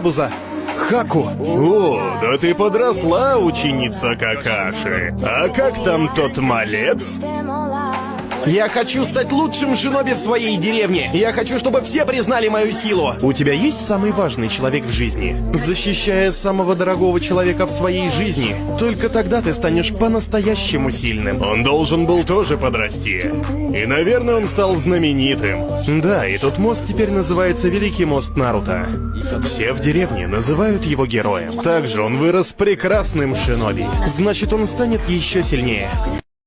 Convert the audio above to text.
Буза. Хаку. О, да ты подросла, ученица Какаши. А как там тот малец? Я хочу стать лучшим шиноби в своей деревне. Я хочу, чтобы все признали мою силу. У тебя есть самый важный человек в жизни? Защищая самого дорогого человека в своей жизни, только тогда ты станешь по-настоящему сильным. Он должен был тоже подрасти. И, наверное, он стал знаменитым. Да, и тот мост теперь называется Великий мост Наруто. Все в деревне называют его героем. Также он вырос прекрасным шиноби. Значит, он станет еще сильнее.